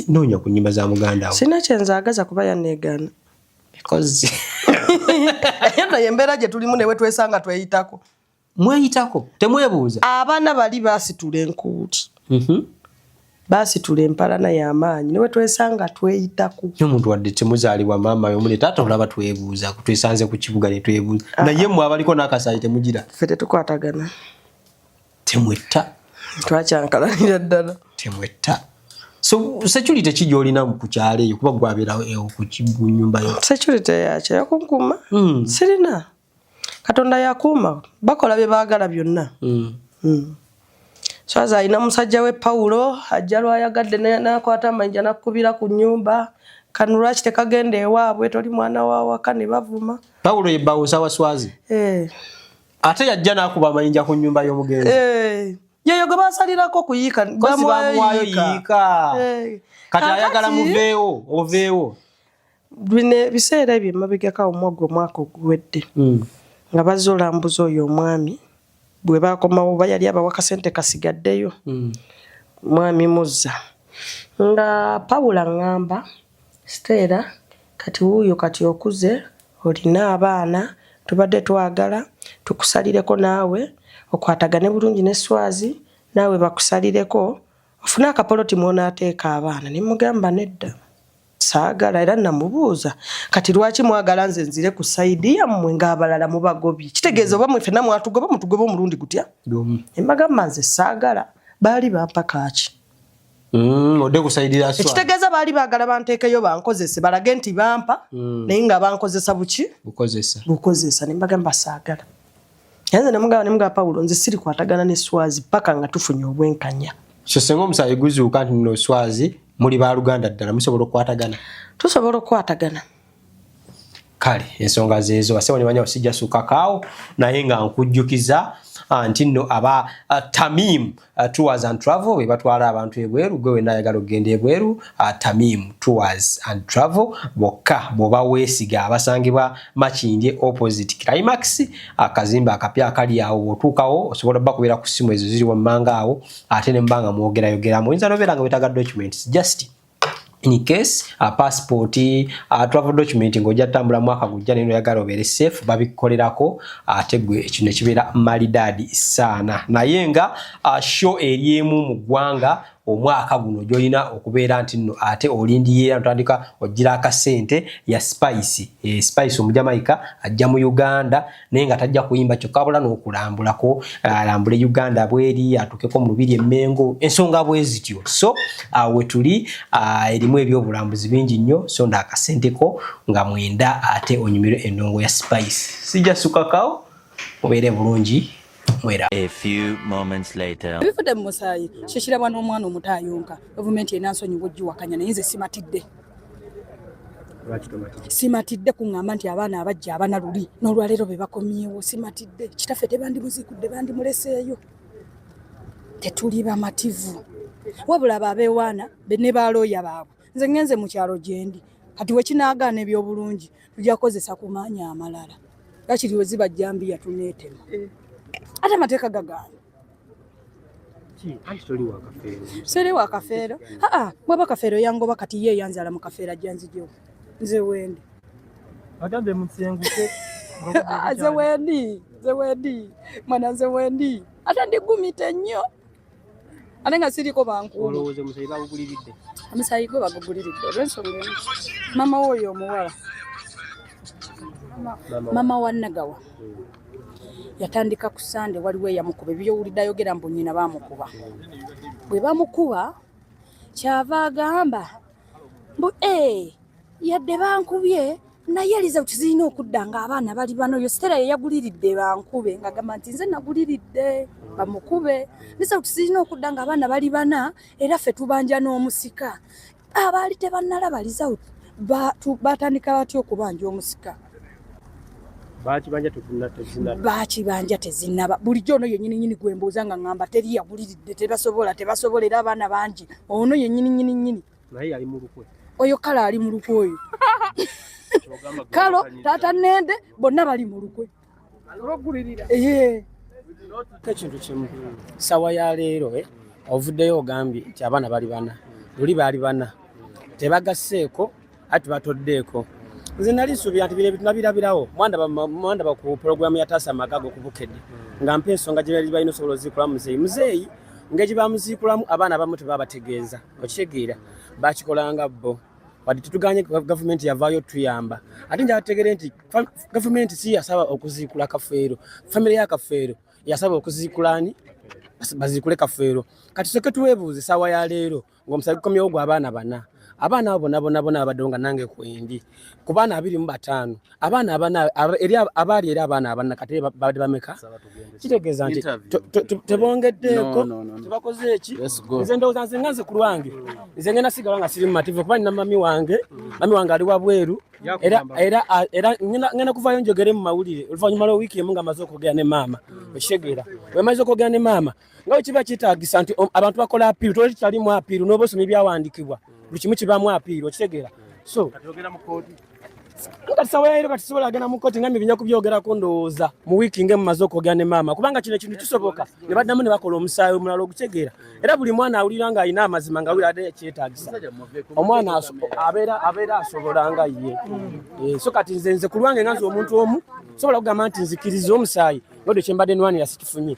Noonya ku nnyimba za muganda we. Sina kyenzaagaza kuba yanneegaana. Because Yenda yembeera gye tulimu newe twesanga tweyitako. Mweyitako temwebuuza. Abaana bali baasitula enkuuti. Baasitula empalana y'amaanyi newe twesanga tweyitako. Omuntu wadde temuzaalibwa maama yomune taata olaba twebuuza twesanze ku kibuga ne twebuuza. Naye mmwe abaliko n'akasaayi temugira. Ffe tetukwatagana. Temwetta. Twakyankalanira ddala. Temwetta. So security kijolina mu kukyalo eyo kuba gwabira ku nyumba yo. Security yakyo yakunkuma. Sirina. Katonda yakuuma bakola bye baagala byonna. So alina musajja we Paulo ajja lwayagadde n'akwata amayinja n'akubira ku nnyumba kanula kitekagenda ewaabwe toli mwana wa waka ne bavuma. Paulo ye bawusa wa Swazi. Ate yajja n'akuba amayinja ku nnyumba y'omugenzi. Yeyo gwe basalirako kuyiika bamwayo yiika. Kati ayagala muveewo oveewo. Bine biseera ebyo mabigaka omwaka oguwedde. Nga bazze olambuza oyo omwami bwe bakomawo bayali abawaka sente kasigaddeyo. Mwami muzza nga Paula ngamba Stella kati wuuyo kati okuze olina abaana tubadde twagala tukusalireko naawe okwatagane bulungi ne Swazi naawe bakusalireko ofuna akapoloti mwonaateeka abaana ne mugamba nedda saagala era namubuuza kati lwaki mwagala nze nzire ku saidi yammwe ng'abalala mubagobye kitegeeza oba mwefena mwatugoba mutugoba omulundi gutya embagamba nze saagala baali bampa kaaki ode kusayidira Swazi ekitegeeza baali baagala banteekeyo bankozese balage nti bampa naye nga bankozesa buki bukozesa ne mbagamba saagala yanze nemugaba Paulo nze siri kwatagana ne Swazi paka nga tufunye obwenkanya so senga omusayi guzuuka nti no Swazi muli ba Luganda ddala musobola okukwatagana tusobola okukwatagana kale ensonga zezo asewa nimanya osijja sukakaawo naye nga nkujjukiza nti nno aba Tamim Tours and Travel we batwala abantu ebweru gwe wena ayagala okugenda ebweru Tamim Tours and Travel bokka boba weesiga abasangibwa Makindye opposite Climax akazimba akapya akali awo otuukawo osobola bakubira ku simu ezo ziri wammanga awo ate ne mbanga mwogera muyinza nobeera nga wetaaga documents just in case passport travel document ngojja tambula mwaka gujja neno yagala obere safe babikolerako ate gwe ekino kibeera malidadi sana naye nga show eriemu mu ggwanga omwaka guno jolina okubeera nti nno ate olindiye ntandika ogira akasente ya Spice Spice omujamaika ajja mu Uganda naye nga tajja kuyimba kyokabula n'okulambulako alambule Uganda bweri atukeko mu Lubiri Emmengo ensonga bwezityo so we tuli erimu ebyobulambuzi bingi nnyo so nda akasenteko nga mwenda ate onyumire endongo ya Spice sijja sukakao obeere bulungi mwera. A few moments later. Bifudde mu musaayi kikirabwa n'omwana omuto ayonka gavumenti enansonyi bw'ogiwakanya naye nze simatidde kuŋŋamba nti abaana abajja abana luli n'olwaleero be bakomyewo simatidde kitaffe tebandimuzikudde bandimuleseeyo tetuli bamativu wabula abeewaana ne balooya baabwe nze ngenze mu kyalo gyendi kati wekinaagaana ebyobulungi tujja kukozesa ku maanyi amalala gakiri we ziba jambiya tuneetema ate amateeka gagamba seri wa kafeero mwaba kafeero yangoba kati ye yanzala mu kafeero janzijewo nze wendi agambe mutsenguke nze wendi mwana nze wendi ate ndigumite nnyo ate nga siriko bankuuma olowooza omusayi baguguliridde omusayi gwe baguguliridde olw'ensonga emu mama w'oyo omuwala mama wa Nagawa yatandika ku Sande waliwo eyamukuba ebyowulidde ayogera mbu nnyina baamukuba bwe bamukuba kyava agamba mbu yadde bankubye naye aliza kizirina okudda nga abaana bali bano yo Stella yeyaguliridde bankube ngagamba nti nze naguliridde bamukube nisa kizirina okudda nga abaana bali bana era ffe tubanja n'omusika abaali tebannalaba liza batandika batya okubanja omusika bakibanja tezinaba bulijjo ono yennyini gwembuuza nga ŋŋamba teri yaguliridde tebasobola era abaana bangi ono yennyini naye yali mu lukwe oyo kale ali mu lukwe oyo kalo taata nende bonna bali mu lukwe ekintu kimu sawa ya leero ovuddeyo ogambye nti abaana bali bana luli baali bana tebagasseeko ati batoddeeko nze nali nsuubira nti bino tunabirabirawo mwandaba ku pulogulaamu ya Taasa Amagago ku Bukedde nga mpa ensonga gye bali balina osobola oziikulamu muzeeyi ng'egye bamuziikulamu abaana abamu tebabategeeza okitegeera bakikolanga bo wadde tetuganye gavumenti yavaayo tuyamba ate nja bategere nti gavumenti si yasaba okuziikula Kafeero famire ya Kafeero yasaba okuziikulani baziikule Kafeero kati soke tuweebuuze essaawa ya leero ng'omusayi gukomyewo gwa abaana bana abaana abo bonna abaddewo nga nange kwendi ku baana 25 abaana abana abaali era abaana abana kati badde bameka kitegeeza nti tebongeddeeko tebakoze eki nze ndowooza nze nganze ku lwange nze ngenda sigala nga siri mumativu kuba nina mami wange ali wabweru era ngenda kuvaayo njogere mu mawulire oluvannyuma lw'ewiiki emu nga maze okwogera ne maama okitegeera bwe maze okwogera ne maama nga kiba kyetaagisa nti abantu bakola apiiru toli kyalimu apiiru n'oba osoma ebyawandiikibwa buli kimu kibaamu apiiru okitegeera so kati sawa yairo kati sobola agenda mu kkooti ngambi binya kubyogerako ndowooza mu wiiki ngemu maze okwogera ne maama kubanga kino ekintu kisoboka ne baddamu ne bakola omusaayi omulala okutegeera era buli mwana awulira nga alina amazima nga awulira ate kyetaagisa omwana abeera asobola nga ye so kati nze ku lwange nga nze omuntu omu sobola kugamba nti nzikiriza omusaayi nodde kyembadde nwanira sikifunye